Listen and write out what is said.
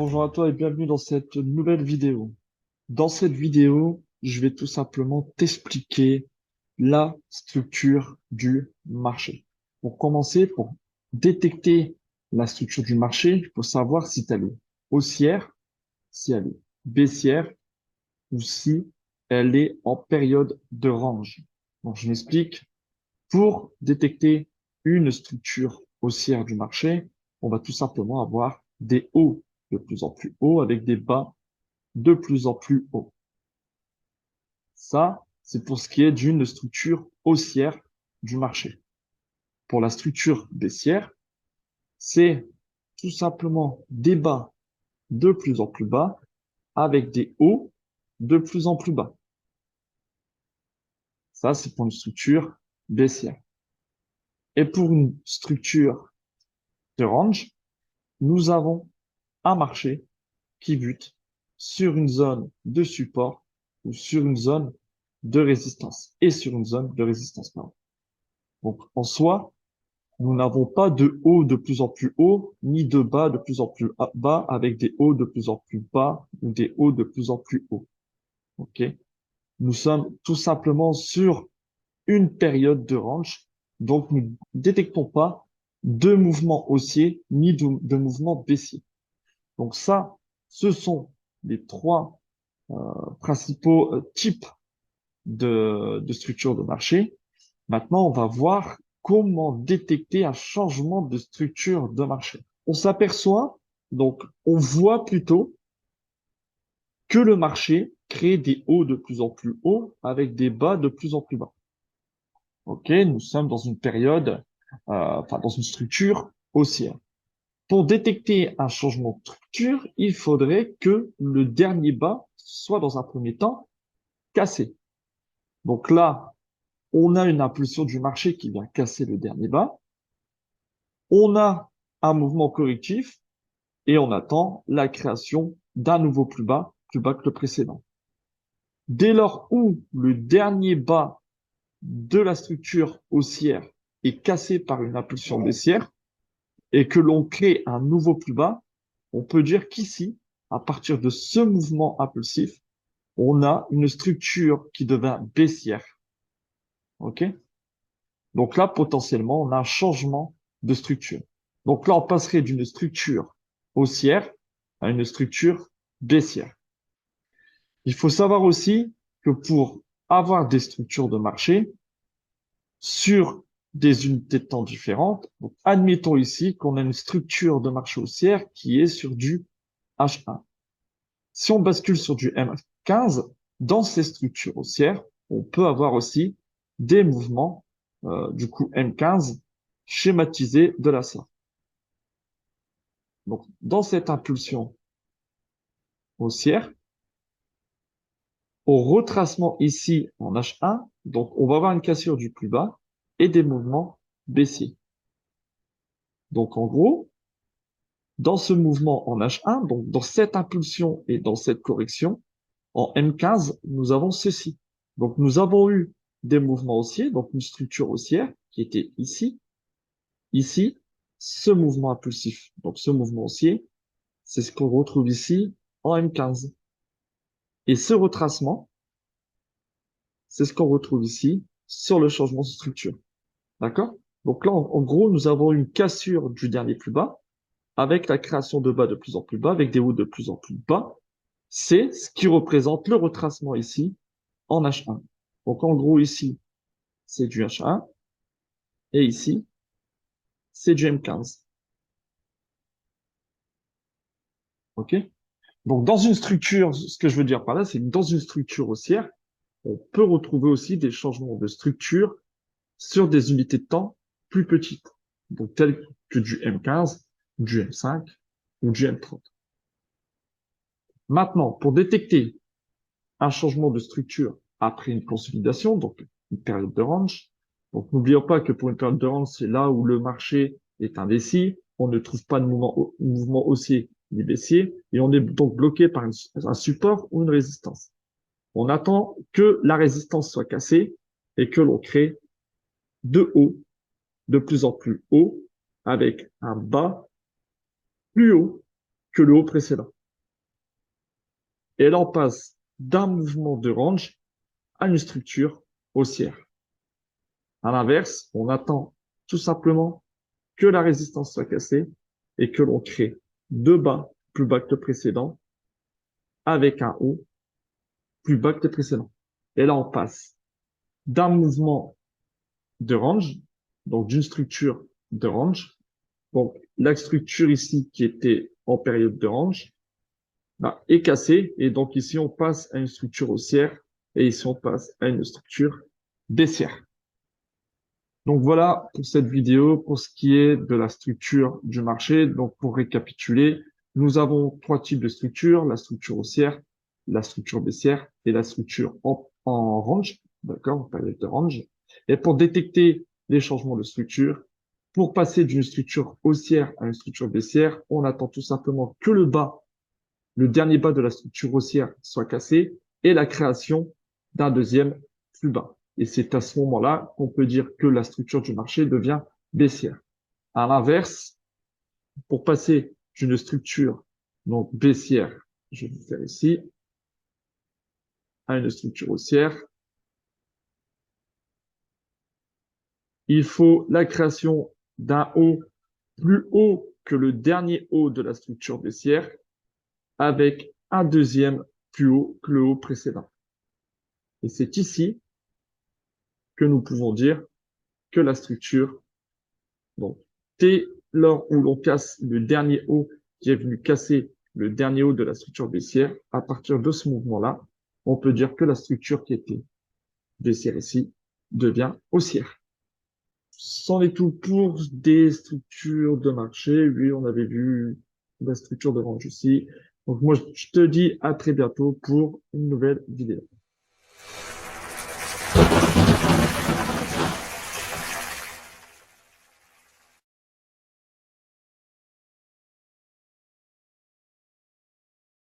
Bonjour à toi et bienvenue dans cette nouvelle vidéo. Dans cette vidéo, je vais tout simplement t'expliquer la structure du marché. Pour commencer, pour détecter la structure du marché, il faut savoir si elle est haussière, si elle est baissière ou si elle est en période de range. Donc, je m'explique. Pour détecter une structure haussière du marché, on va tout simplement avoir des hauts de plus en plus hauts avec des bas de plus en plus hauts. Ça, c'est pour ce qui est d'une structure haussière du marché. Pour la structure baissière, c'est tout simplement des bas de plus en plus bas avec des hauts de plus en plus bas. Ça, c'est pour une structure baissière. Et pour une structure de range, nous avons un marché qui bute sur une zone de support ou sur une zone de résistance et sur une zone de résistance, pardon. Donc, en soi, nous n'avons pas de haut de plus en plus haut, ni de bas de plus en plus bas avec des hauts de plus en plus bas ou des hauts de plus en plus hauts. OK? Nous sommes tout simplement sur une période de range. Donc, nous ne détectons pas de mouvement haussier ni de mouvement baissier. Donc ça, ce sont les trois principaux types de structure de marché. Maintenant, on va voir comment détecter un changement de structure de marché. On s'aperçoit, donc on voit plutôt que le marché crée des hauts de plus en plus hauts avec des bas de plus en plus bas. Ok, nous sommes dans une période, dans une structure haussière. Pour détecter un changement de structure, il faudrait que le dernier bas soit dans un premier temps cassé. Donc là, on a une impulsion du marché qui vient casser le dernier bas. On a un mouvement correctif et on attend la création d'un nouveau plus bas que le précédent. Dès lors où le dernier bas de la structure haussière est cassé par une impulsion baissière et que l'on crée un nouveau plus bas, on peut dire qu'ici, à partir de ce mouvement impulsif, on a une structure qui devient baissière. OK? Donc là, potentiellement, on a un changement de structure. Donc là, on passerait d'une structure haussière à une structure baissière. Il faut savoir aussi que pour avoir des structures de marché sur des unités de temps différentes, donc admettons ici qu'on a une structure de marché haussière qui est sur du H1. Si on bascule sur du M15, dans ces structures haussières, on peut avoir aussi des mouvements, du coup M15, schématisés de la sorte. Donc, dans cette impulsion haussière, au retracement ici en H1, donc on va avoir une cassure du plus bas et des mouvements baissiers. Donc, en gros, dans ce mouvement en H1, donc dans cette impulsion et dans cette correction, en M15, nous avons ceci. Donc, nous avons eu des mouvements haussiers, donc une structure haussière qui était ici, ici, ce mouvement impulsif. Donc, ce mouvement haussier, c'est ce qu'on retrouve ici en M15. Et ce retracement, c'est ce qu'on retrouve ici sur le changement de structure. D'accord? Donc là, en gros, nous avons une cassure du dernier plus bas avec la création de bas de plus en plus bas, avec des hauts de plus en plus bas. C'est ce qui représente le retracement ici en H1. Donc en gros, ici, c'est du H1 et ici, c'est du M15. OK? Donc dans une structure, ce que je veux dire par là, c'est que dans une structure haussière, on peut retrouver aussi des changements de structure sur des unités de temps plus petites, donc telles que du M15, du M5 ou du M30. Maintenant, pour détecter un changement de structure après une consolidation, donc une période de range, donc n'oublions pas que pour une période de range, c'est là où le marché est indécis, on ne trouve pas de mouvement haussier ni baissier, et on est donc bloqué par un support ou une résistance. On attend que la résistance soit cassée et que l'on crée de haut, de plus en plus haut, avec un bas plus haut que le haut précédent. Et là, on passe d'un mouvement de range à une structure haussière. À l'inverse, on attend tout simplement que la résistance soit cassée et que l'on crée deux bas plus bas que le précédent avec un haut plus bas que le précédent. Et là, on passe d'un mouvement de range, donc d'une structure de range. Donc, la structure ici qui était en période de range bah, est cassée. Et donc, ici, on passe à une structure haussière et ici, on passe à une structure baissière. Donc, voilà pour cette vidéo, pour ce qui est de la structure du marché. Donc, pour récapituler, nous avons trois types de structures, la structure haussière, la structure baissière et la structure en range, d'accord, en période de range. Et pour détecter les changements de structure, pour passer d'une structure haussière à une structure baissière, on attend tout simplement que le dernier bas de la structure haussière soit cassé et la création d'un deuxième plus bas. Et c'est à ce moment-là qu'on peut dire que la structure du marché devient baissière. À l'inverse, pour passer d'une structure donc baissière, je vais faire ici, à une structure haussière, il faut la création d'un haut plus haut que le dernier haut de la structure baissière avec un deuxième plus haut que le haut précédent. Et c'est ici que nous pouvons dire que la structure, donc dès lors où l'on casse le dernier haut qui est venu casser le dernier haut de la structure baissière, à partir de ce mouvement-là, on peut dire que la structure qui était baissière ici devient haussière. C'en est tout pour des structures de marché. Oui, on avait vu la structure de range ici. Donc moi, je te dis à très bientôt pour une nouvelle vidéo.